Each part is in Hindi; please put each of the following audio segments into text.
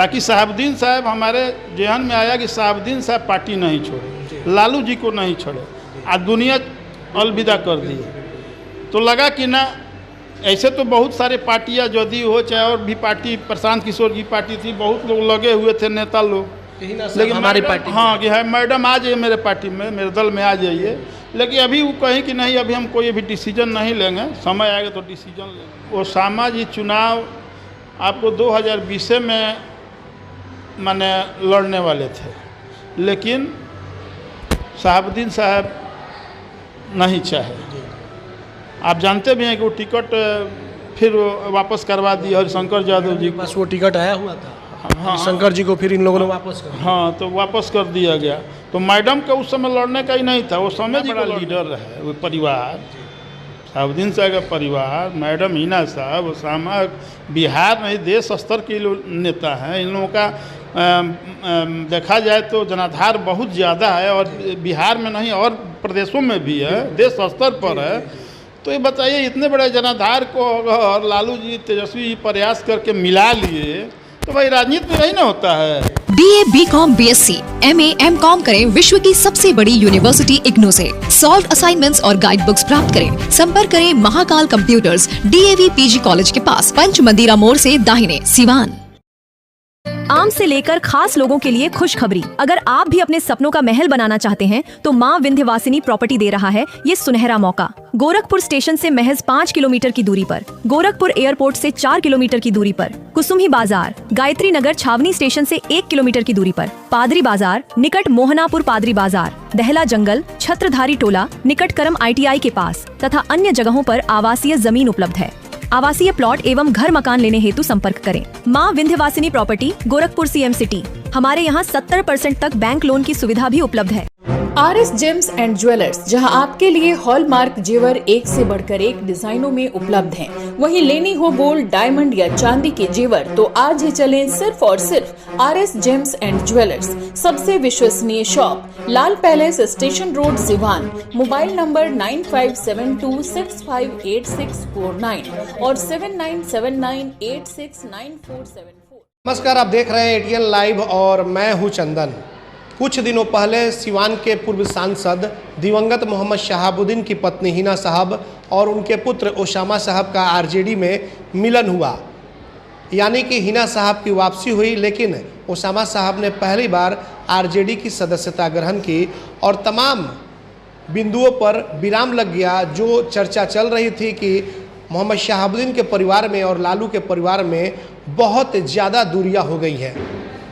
ताकि शहाबुद्दीन साहब हमारे जहन में आया कि शहाबुद्दीन साहब पार्टी नहीं छोड़े, लालू जी को नहीं छोड़े, आज दुनिया अलविदा कर दी। तो लगा कि ना, ऐसे तो बहुत सारे पार्टियां जदयू हो चाहे और भी पार्टी, प्रशांत किशोर की पार्टी थी, बहुत लोग लगे हुए थे, नेता लोग, लेकिन हमारी पार्टी, हाँ कि है मैडम आ जाइए मेरे पार्टी में, मेरे दल में आ जाइए। लेकिन अभी वो कहें कि नहीं, अभी हम कोई अभी डिसीजन नहीं लेंगे, समय आएगा तो डिसीजन लेंगे। ओसामा जी चुनाव आपको 2020 में माने लड़ने वाले थे, लेकिन शहाबुद्दीन साहब नहीं चाहे। आप जानते भी हैं कि वो टिकट फिर वापस करवा दी हरिशंकर यादव जी, बस वो टिकट आया हुआ था, हाँ शंकर जी को फिर इन लोगों ने वापस कर दिया। हाँ, तो वापस कर दिया गया। तो मैडम का उस समय लड़ने का ही नहीं था, वो समय बड़ा लीडर रहे, वो परिवार, शहाबुद्दीन साहब का परिवार, मैडम हिना साहब, ओसामा, बिहार नहीं देश स्तर के नेता हैं। इन लोगों का देखा जाए तो जनाधार बहुत ज़्यादा है, और बिहार में नहीं और प्रदेशों में भी है, देश स्तर पर है। तो ये बताइए, इतने बड़े जनाधार को अगर लालू जी, तेजस्वी जी प्रयास करके मिला लिए, तो भाई राजनीति में नहीं ना होता है। BA, BCom, BSc, MA, MCom करें विश्व की सबसे बड़ी यूनिवर्सिटी इग्नू से। सॉल्व असाइनमेंट्स और गाइड बुक्स प्राप्त करें। संपर्क करें Mahakal computers, DAV PG college के पास, पंच मंदिरा मोड़ से दाहिने, सिवान। आम से लेकर खास लोगों के लिए खुशखबरी। अगर आप भी अपने सपनों का महल बनाना चाहते हैं तो माँ विंध्यवासिनी प्रॉपर्टी दे रहा है ये सुनहरा मौका। गोरखपुर स्टेशन से महज 5 किलोमीटर की दूरी पर, गोरखपुर एयरपोर्ट से 4 किलोमीटर की दूरी पर, कुसुम्ही बाजार, गायत्री नगर छावनी स्टेशन से 1 किलोमीटर की दूरी पर, पादरी बाजार निकट मोहनापुर पादरी बाजार, दहला जंगल, छत्रधारी टोला निकट करम ITI के पास तथा अन्य जगहों पर आवासीय जमीन उपलब्ध है। आवासीय प्लॉट एवं घर मकान लेने हेतु संपर्क करें। माँ Vindhyavasini property, Gorakhpur CM city. हमारे यहाँ 70% तक बैंक लोन की सुविधा भी उपलब्ध है। RS जेम्स एंड ज्वेलर्स, जहां आपके लिए हॉलमार्क जेवर एक से बढ़कर एक डिजाइनों में उपलब्ध हैं। वहीं लेनी हो गोल्ड, डायमंड या चांदी के जेवर तो आज ही चलें सिर्फ और सिर्फ RS जेम्स एंड ज्वेलर्स। सबसे विश्वसनीय shop, Lal palace, station road, Siwan. Mobile number 9572658649 और 7979869474। नमस्कार, आप देख रहे हैं ATN लाइव और मैं हूं चंदन। कुछ दिनों पहले सिवान के पूर्व सांसद दिवंगत मोहम्मद शहाबुद्दीन की पत्नी हिना साहब और उनके पुत्र ओसामा साहब का RJD में मिलन हुआ, यानी कि हिना साहब की वापसी हुई। लेकिन ओसामा साहब ने पहली बार RJD की सदस्यता ग्रहण की और तमाम बिंदुओं पर विराम लग गया। जो चर्चा चल रही थी कि मोहम्मद शहाबुद्दीन के परिवार में और लालू के परिवार में बहुत ज़्यादा दूरियां हो गई हैं,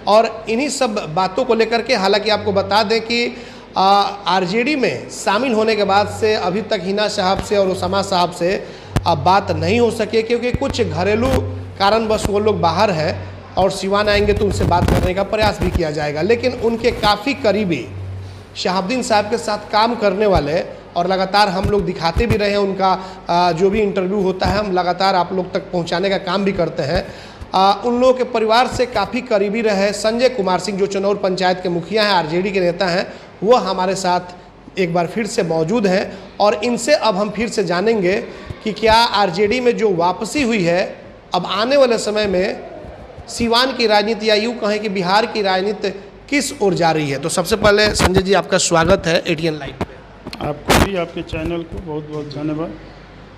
और इन्हीं सब बातों को लेकर के, हालांकि आपको बता दें कि RJD में शामिल होने के बाद से अभी तक हिना साहब से और ओसामा साहब से बात नहीं हो सके, क्योंकि कुछ घरेलू कारणवश वो लोग बाहर हैं और सिवान आएंगे तो उनसे बात करने का प्रयास भी किया जाएगा। लेकिन उनके काफ़ी करीबी शहाबुद्दीन साहब के साथ काम करने वाले, और लगातार हम लोग दिखाते भी रहे हैं उनका जो भी इंटरव्यू होता है, हम लगातार आप लोग तक पहुंचाने का काम भी करते हैं। उन लोगों के परिवार से काफ़ी करीबी रहे संजय कुमार सिंह, जो चनौर पंचायत के मुखिया हैं, RJD के नेता हैं, वो हमारे साथ एक बार फिर से मौजूद हैं। और इनसे अब हम फिर से जानेंगे कि क्या RJD में जो वापसी हुई है, अब आने वाले समय में सिवान की राजनीति या यूँ कहें कि बिहार की राजनीति किस ओर जा रही है। तो सबसे पहले संजय जी, आपका स्वागत है ATN लाइव पे। आपको भी, आपके चैनल को बहुत बहुत धन्यवाद।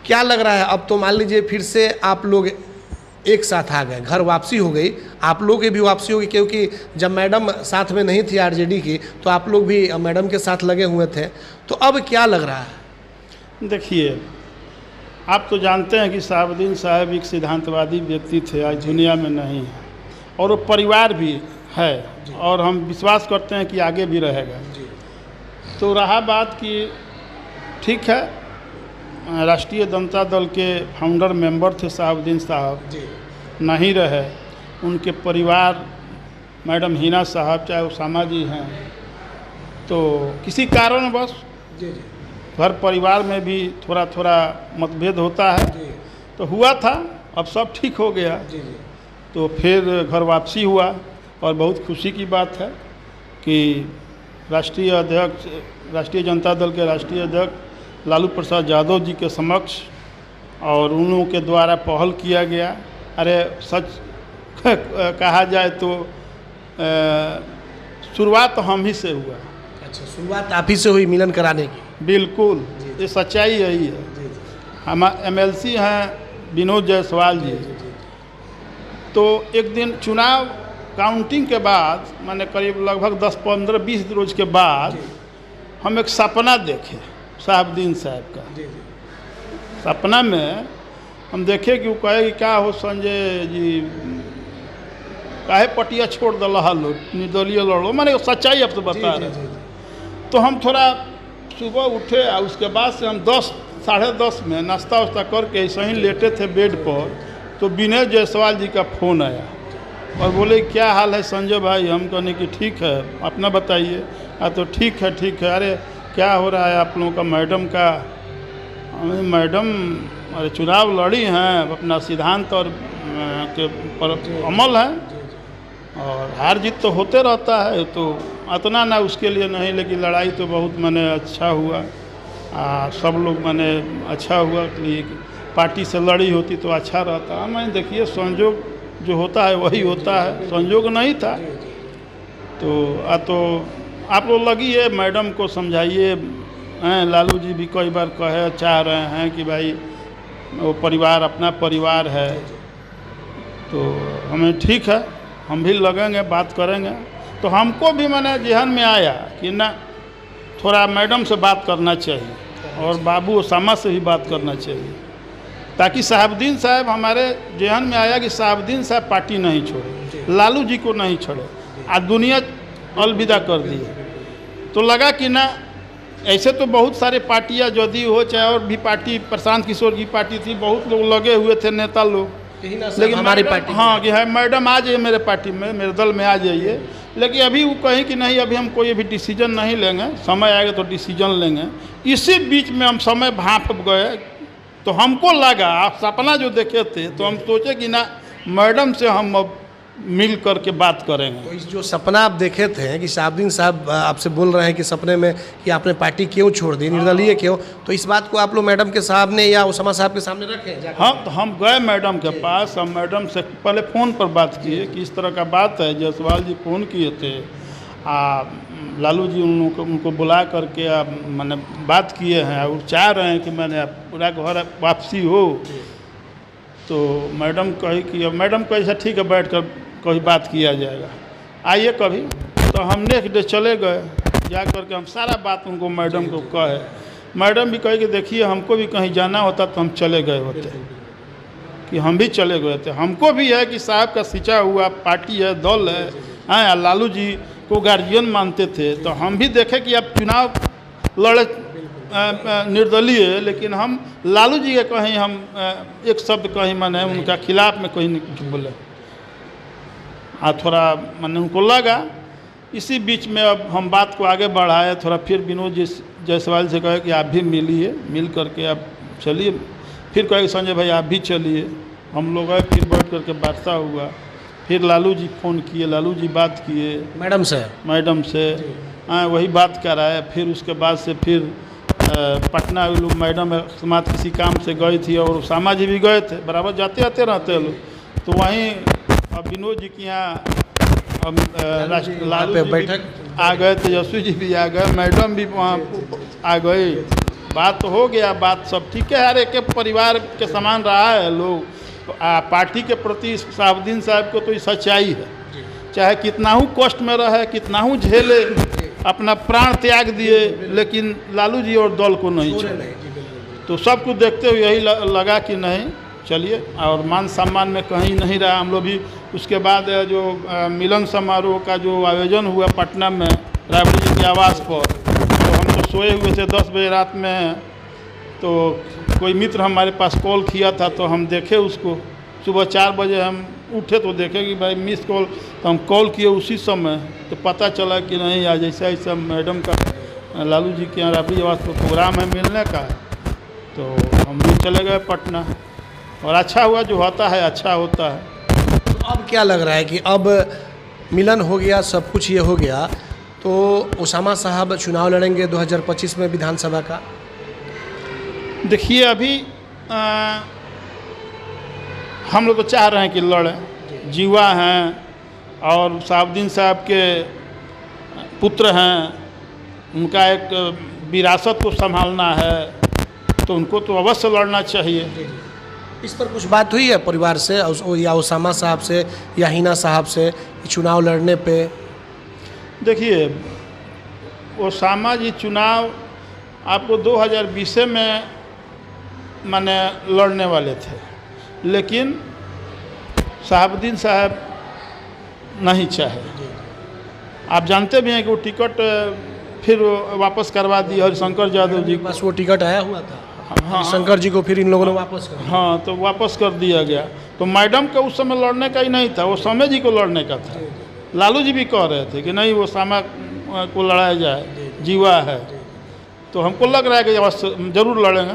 क्या लग रहा है, अब तो मान लीजिए फिर से आप लोग एक साथ आ गए, घर वापसी हो गई, आप लोग की भी वापसी होगी, क्योंकि जब मैडम साथ में नहीं थी RJD की तो आप लोग भी मैडम के साथ लगे हुए थे। तो अब क्या लग रहा है? देखिए, आप तो जानते हैं कि शहाबुद्दीन साहब एक सिद्धांतवादी व्यक्ति थे, आज दुनिया में नहीं है, और वो परिवार भी है, और हम विश्वास करते हैं कि आगे भी रहेगा। तो रहा बात कि ठीक है, राष्ट्रीय जनता दल के फाउंडर मेंबर थे शहाबुद्दीन साहब, नहीं रहे, उनके परिवार, मैडम हिना साहब चाहे ओसामा जी हैं, तो किसी कारणवश घर परिवार में भी थोड़ा थोड़ा मतभेद होता है, तो हुआ था, अब सब ठीक हो गया। तो फिर घर वापसी हुआ, और बहुत खुशी की बात है कि राष्ट्रीय अध्यक्ष, राष्ट्रीय जनता दल के राष्ट्रीय अध्यक्ष लालू प्रसाद यादव जी के समक्ष और उन लोगों के द्वारा पहल किया गया। अरे सच कहा जाए तो शुरुआत तो हम ही से हुआ। अच्छा, शुरुआत आप ही से हुई मिलन कराने की? बिल्कुल, ये सच्चाई यही है। हम MLC हैं विनोद जायसवाल जी। तो एक दिन चुनाव काउंटिंग के बाद, मैंने करीब लगभग 10-15-20 रोज के बाद हम एक सपना देखे शहाबुद्दीन साहब का। सपना में हम देखे कि वो कहे कि क्या हो संजय जी, काहे पटिया छोड़ दला लो, निर्दलीय लड़ो, मैंने सच्चाई अब तो बता रहे। तो हम थोड़ा सुबह उठे और उसके बाद से हम 10-10:30 में नाश्ता वास्ता करके ऐसे ही लेटे थे बेड पर, तो विनोद जायसवाल जी का फ़ोन आया और बोले क्या हाल है संजय भाई? हम कहने कि ठीक है, अपना बताइए। तो ठीक है ठीक है। अरे क्या हो रहा है आप लोगों का? मैडम का? मैडम अरे चुनाव लड़ी हैं, अपना सिद्धांत और के पर अमल है और हार जीत तो होते रहता है, तो इतना ना उसके लिए नहीं, लेकिन लड़ाई तो बहुत मैंने अच्छा हुआ। सब लोग मैंने अच्छा हुआ कि पार्टी से लड़ी होती तो अच्छा रहता। मैं देखिए संजोग जो होता है वही होता है, संजोग नहीं था तो आप लोग लगी है, मैडम को समझाइए। लालू जी भी कई बार चाह रहे हैं कि भाई वो परिवार अपना परिवार है, तो हमें ठीक है, हम भी लगेंगे, बात करेंगे। तो हमको भी मैंने जहन में आया कि ना थोड़ा मैडम से बात करना चाहिए और बाबू ओसामा से भी बात करना चाहिए, ताकि शहाबुद्दीन साहब, हमारे जहन में आया कि शहाबुद्दीन साहब पार्टी नहीं छोड़े, लालू जी को नहीं छोड़े, आज दुनिया अलविदा कर दी। तो लगा कि ना ऐसे तो बहुत सारे पार्टियां जदयू हो चाहे और भी पार्टी, प्रशांत किशोर की पार्टी थी, बहुत लोग लगे हुए थे, नेता लोग, लेकिन हमारी पार्टी, हाँ कि है मैडम आ जाइए मेरे पार्टी में, मेरे दल में आ जाइए। लेकिन अभी वो कहें कि नहीं, अभी हम कोई भी डिसीजन नहीं लेंगे, समय आएगा तो डिसीजन लेंगे। इसी बीच में हम समय भाप गए, तो हमको लगा, आप सपना जो देखे थे तो हम सोचे कि ना मैडम से हम अब मिल करके बात करेंगे। तो इस जो सपना आप देखे थे कि शहाबुद्दीन साहब आपसे बोल रहे हैं कि सपने में कि आपने पार्टी क्यों छोड़ दी, निर्दलीय क्यों, तो इस बात को आप लोग मैडम के सामने या ओसामा साहब के सामने रखें? हाँ, तो हम गए मैडम के पास, हम मैडम से पहले फ़ोन पर बात किए कि इस तरह का बात है। जायसवाल जी फ़ोन किए थे, लालू जी उनको बुला करके मैंने बात किए हैं और चाह रहे हैं कि मैंने पूरा घर वापसी हो। तो मैडम कही कि अब मैडम कही अच्छा ठीक है, बैठ कर कभी बात किया जाएगा, आइए कभी। तो हम नेक्स्ट डे चले गए, जा करके हम सारा बात उनको मैडम को कहे। मैडम भी कही कि देखिए हमको भी कहीं जाना होता तो हम चले गए होते, कि हम भी चले गए थे। हमको भी है कि साहब का सिंचा हुआ पार्टी है, दल है, लालू जी को गार्जियन मानते थे, तो हम भी देखे कि अब चुनाव लड़े निर्दलीय, लेकिन हम लालू जी के कहीं हम एक शब्द कहीं मैंने उनका खिलाफ में कहीं नहीं बोले। थोड़ा मैंने उनको लगा। इसी बीच में अब हम बात को आगे बढ़ाए, थोड़ा फिर विनोद जी जायसवाल से कहे कि आप भी मिलिए, मिल करके आप चलिए। फिर कहे संजय भाई आप भी चलिए। हम लोग आए, फिर बैठ करके वार्ता हुआ। फिर लालू जी फ़ोन किए, लालू जी बात किए मैडम से वही बात कराए। फिर उसके बाद से फिर पटना लोग मैडम समाज किसी काम से गई थी और ओसामा जी भी गए थे, बराबर जाते आते रहते हैं लोग। तो वहीं अब विनोद जी के यहाँ लालू जी बैठक आ गए, तेजस्वी जी भी आ गए, मैडम भी वहाँ आ गई। बात तो हो गया, बात सब ठीक है, हर एक परिवार के समान रहा है लोग। पार्टी के प्रति शहाबुद्दीन साहब को तो ये सच्चाई है, चाहे कितना ही कष्ट में रहे, कितना ही झेले, अपना प्राण त्याग दिए, लेकिन लालू जी और दल को नहीं छोड़े। तो सब कुछ देखते हुए यही लगा कि नहीं चलिए, और मान सम्मान में कहीं नहीं रहा। हम लोग भी उसके बाद जो मिलन समारोह का जो आयोजन हुआ पटना में राबड़ी जी के आवास पर, तो हम तो सोए हुए थे 10 बजे रात में, तो कोई मित्र हमारे पास कॉल किया था, तो हम देखे उसको। सुबह 4 बजे हम उठे तो देखे कि भाई मिस कॉल, तो हम कॉल किए उसी समय, तो पता चला कि नहीं आज ऐसा ऐसा मैडम का लालू जी के यहाँ राबड़ी आवास पर प्रोग्राम है मिलने का। तो हम भी चले गए पटना, और अच्छा हुआ, जो होता है अच्छा होता है। तो अब क्या लग रहा है कि अब मिलन हो गया, सब कुछ ये हो गया, तो ओसामा साहब चुनाव लड़ेंगे 2025 में विधानसभा का? देखिए अभी हम लोग तो चाह रहे हैं कि लड़ें जीवा हैं और शहाबुद्दीन साहब के पुत्र हैं, उनका एक विरासत को संभालना है, तो उनको तो अवश्य लड़ना चाहिए। इस पर कुछ बात हुई है परिवार से या ओसामा साहब से या हिना साहब से चुनाव लड़ने पे? देखिए, ओसामा जी चुनाव आपको 2020 में माने लड़ने वाले थे, लेकिन शहाबुद्दीन साहब नहीं चाहे। आप जानते भी हैं कि वो टिकट फिर वापस करवा दी हरिशंकर यादव जी को। बस वो टिकट आया हुआ था, हाँ, शंकर जी को फिर इन लोगों ने वापस कर दिया। हाँ, तो वापस कर दिया गया। तो मैडम का उस समय लड़ने का ही नहीं था, वो समय जी को लड़ने का था। लालू जी भी कह रहे थे कि नहीं, वो सामा को लड़ाया जाए, जीवा है। तो हमको लग रहा है कि अवश्य जरूर लड़ेंगे।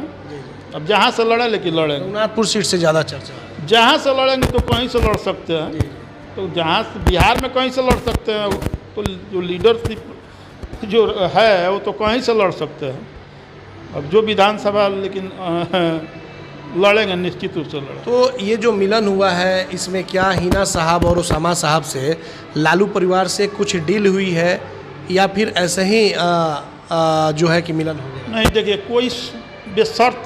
अब जहाँ से लड़े, लेकिन लड़ेंगे। रघुनाथपुर सीट से ज़्यादा चर्चा है। जहाँ से लड़ेंगे तो कहीं से लड़ सकते हैं, तो जहाँ से बिहार में कहीं से लड़ सकते हैं, तो जो लीडरशिप जो है वो तो कहीं से लड़ सकते हैं। अब जो विधानसभा, लेकिन लड़ेंगे, निश्चित रूप से लड़ेंगे। तो ये जो मिलन हुआ है, इसमें क्या हिना साहब और ओसामा साहब से लालू परिवार से कुछ डील हुई है या फिर ऐसे ही जो है कि मिलन हो गया? नहीं, देखिए, कोई बेशर्त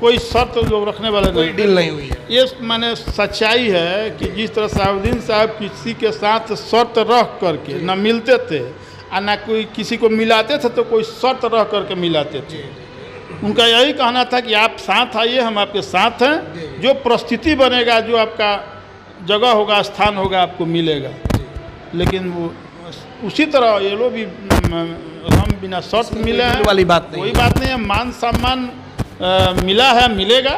कोई शर्त लोग रखने वाले कोई डील नहीं हुई है। ये माने सच्चाई है कि जिस तरह शहाबुद्दीन साहब किसी के साथ शर्त रख करके न मिलते थे और ना कोई किसी को मिलाते थे, तो कोई शर्त रख करके मिलाते थे। उनका यही कहना था कि आप साथ आइए, हम आपके साथ हैं, जो परिस्थिति बनेगा, जो आपका जगह होगा, स्थान होगा, आपको मिलेगा। लेकिन वो उसी तरह ये लोग भी हम बिना शर्त मिले हैं, वाली बात नहीं, कोई बात नहीं है। मान सम्मान मिला है, मिलेगा।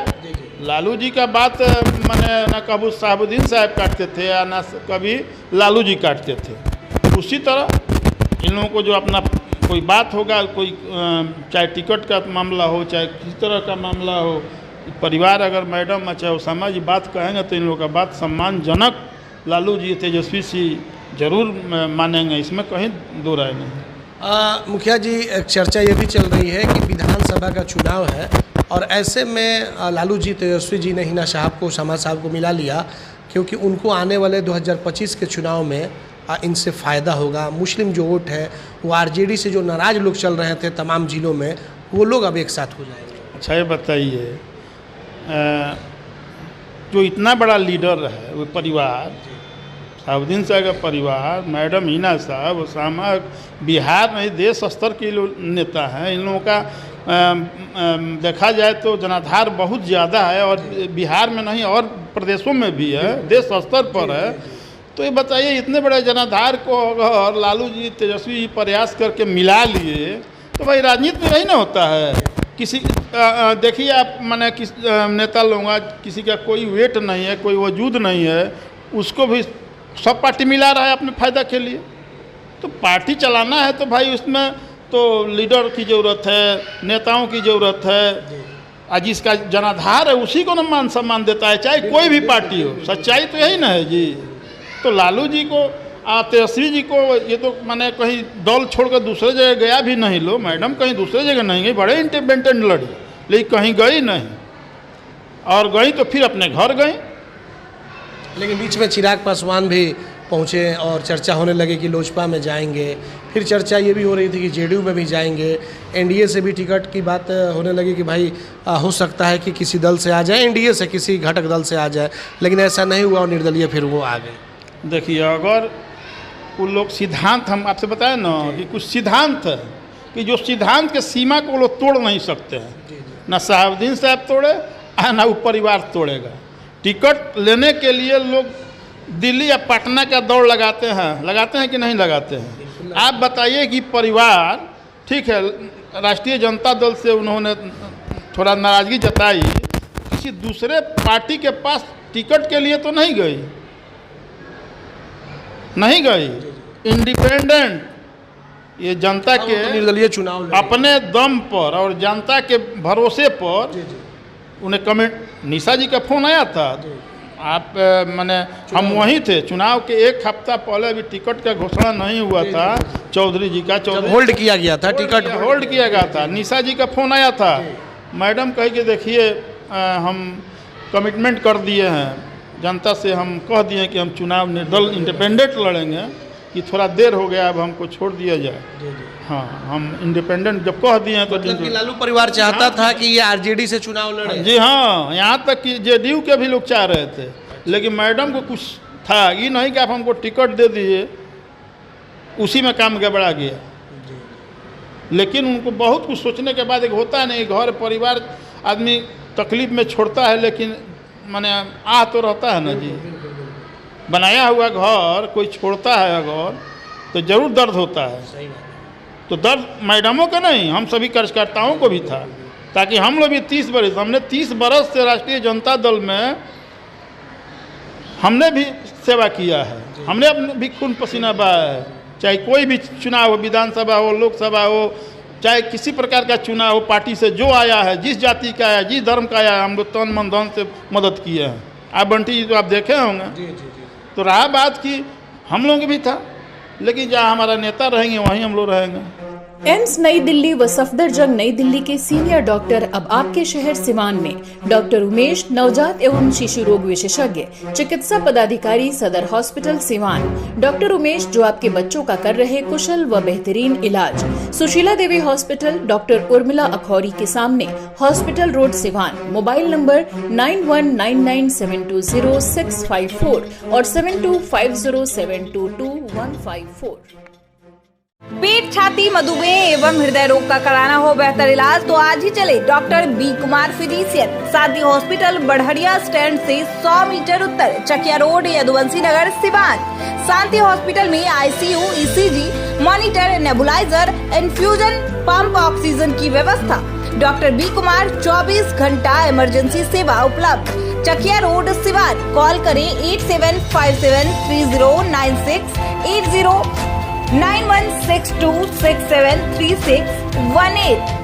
लालू जी का बात मैंने ना कभी शहाबुद्दीन साहब काटते थे या ना कभी लालू जी काटते थे। उसी तरह इन लोगों को जो अपना कोई बात होगा, कोई चाहे टिकट का मामला हो, चाहे किसी तरह का मामला हो, परिवार अगर मैडम चाहे ओसामा जी बात कहेंगे तो इन लोगों का बात सम्मानजनक लालू जी, तेजस्वी जी जरूर मानेंगे, इसमें कहीं दो राय नहीं। मुखिया जी, एक चर्चा ये भी चल रही है कि विधानसभा का चुनाव है और ऐसे में लालू जी, तेजस्वी जी ने हिना साहब को, ओसामा साहब को मिला लिया क्योंकि उनको आने वाले 2025 के चुनाव में इनसे फ़ायदा होगा। मुस्लिम जो वोट है वो आरजेडी से जो नाराज़ लोग चल रहे थे तमाम ज़िलों में, वो लोग अब एक साथ हो जाएंगे। अच्छा, ये बताइए, जो इतना बड़ा लीडर है वो परिवार, शहाबुद्दीन साहब का परिवार, मैडम हिना साहब, ओसामा, बिहार में देश स्तर के नेता हैं। इन लोगों का देखा जाए तो जनाधार बहुत ज़्यादा है, और बिहार में नहीं और प्रदेशों में भी है, देश स्तर पर है। तो ये बताइए, इतने बड़े जनाधार को अगर लालू जी, तेजस्वी जी प्रयास करके मिला लिए, तो भाई राजनीति में नहीं ना होता है। किसी देखिए आप, माने किस नेता लोग, किसी का कोई वेट नहीं है, कोई वजूद नहीं है, उसको भी सब पार्टी मिला रहा है अपने फ़ायदा के लिए। तो पार्टी चलाना है तो भाई उसमें तो लीडर की ज़रूरत है, नेताओं की ज़रूरत है, और जिसका जनाधार है उसी को ना मान सम्मान देता है, चाहे कोई भी पार्टी हो। सच्चाई तो यही ना है जी। तो लालू जी को, तेजस्वी जी को, ये तो मैंने कहीं दल छोड़कर दूसरे जगह गया भी नहीं। लो, मैडम कहीं दूसरे जगह नहीं गई, बड़े इंडिपेंडेंट लड़ी, लेकिन कहीं गई नहीं, और गई तो फिर अपने घर गई। लेकिन बीच में चिराग पासवान भी पहुँचे और चर्चा होने लगी कि लोजपा में जाएंगे। फिर चर्चा ये भी हो रही थी कि जेडीयू में भी जाएंगे। एनडीए से भी टिकट की बात होने लगी कि भाई हो सकता है कि किसी दल से आ जाए, एनडीए से किसी घटक दल से आ जाए, लेकिन ऐसा नहीं हुआ और निर्दलीय फिर वो आ गए। देखिए, अगर वो लोग सिद्धांत, हम आपसे बताए ना कि कुछ सिद्धांत है कि जो सिद्धांत के सीमा को वो लोग तोड़ नहीं सकते हैं। ना शहाबुद्दीन साहब तोड़े, ना वो परिवार तोड़ेगा। टिकट लेने के लिए लोग दिल्ली या पटना का दौड़ लगाते हैं कि नहीं लगाते हैं? आप बताइए कि परिवार, ठीक है, राष्ट्रीय जनता दल से उन्होंने थोड़ा नाराज़गी जताई, किसी दूसरे पार्टी के पास टिकट के लिए तो नहीं गई, इंडिपेंडेंट, ये जनता के निर्दलीय चुनाव अपने दम पर और जनता के भरोसे पर उन्हें कमेंट। निशा जी का फ़ोन आया था, आप माने हम वहीं थे, चुनाव के एक हफ्ता पहले अभी टिकट का घोषणा नहीं हुआ था, चौधरी जी का, होल्ड किया गया था, टिकट होल्ड किया गया था। निशा जी का फ़ोन आया था, मैडम कही कि देखिए हम कमिटमेंट कर दिए हैं, जनता से हम कह दिए कि हम चुनाव निर्दल इंडिपेंडेंट लड़ेंगे कि थोड़ा देर हो गया, अब हमको छोड़ दिया जाए। हाँ, हम इंडिपेंडेंट जब कह दिए हैं तो मतलब कि लालू परिवार चाहता था कि ये आरजेडी से चुनाव लड़े। जी हाँ, यहाँ तक कि जेडीयू के भी लोग चाह रहे थे, लेकिन मैडम को कुछ था, ये नहीं कि आप हमको टिकट दे दीजिए, उसी में काम गड़बड़ा गया। लेकिन उनको बहुत कुछ सोचने के बाद एक होता नहीं, घर परिवार आदमी तकलीफ में छोड़ता है, लेकिन माने आ तो रहता है ना जी। बनाया हुआ घर कोई छोड़ता है अगर तो जरूर दर्द होता है। तो दर्द मैडमों का नहीं, हम सभी कार्यकर्ताओं को भी था, ताकि हम लोग भी 30 बरस, हमने 30 बरस से राष्ट्रीय जनता दल में हमने भी सेवा किया है, हमने अपने भी खून पसीना बहाया है। चाहे कोई भी चुनाव हो, विधानसभा हो, लोकसभा हो, चाहे किसी प्रकार का चुनाव हो, पार्टी से जो आया है, जिस जाति का आया, जिस धर्म का आया, हम लोग तन मन धन से मदद किए हैं। आप बंटी जी तो आप देखे होंगे। तो रहा बात कि हम लोग भी था, लेकिन जहाँ हमारा नेता रहेंगे वहीं हम लोग रहेंगे। एम्स नई दिल्ली व सफदरजंग नई दिल्ली के सीनियर डॉक्टर अब आपके शहर सिवान में। डॉक्टर उमेश, नवजात एवं शिशु रोग विशेषज्ञ, चिकित्सा पदाधिकारी, सदर हॉस्पिटल सिवान। डॉक्टर उमेश जो आपके बच्चों का कर रहे कुशल व बेहतरीन इलाज। सुशीला देवी हॉस्पिटल, डॉक्टर उर्मिला अखौरी के सामने, hospital road Siwan. Mobile number 9199720654 और 7250722154। पेट, छाती, मधुमेह एवं हृदय रोग का कराना हो बेहतर इलाज तो आज ही चले डॉक्टर बी कुमार फिजिशियन, शांति हॉस्पिटल, बढ़िया स्टैंड से 100 मीटर उत्तर, चकिया रोड, यदुवंशी नगर, सिवान। शांति हॉस्पिटल में ICU, ECG, monitor, nebuliser, infusion pump, oxygen की व्यवस्था। डॉक्टर बी कुमार 24 घंटा इमरजेंसी सेवा उपलब्ध। चकिया रोड, सिवान। कॉल करें 8757309680 9162673618।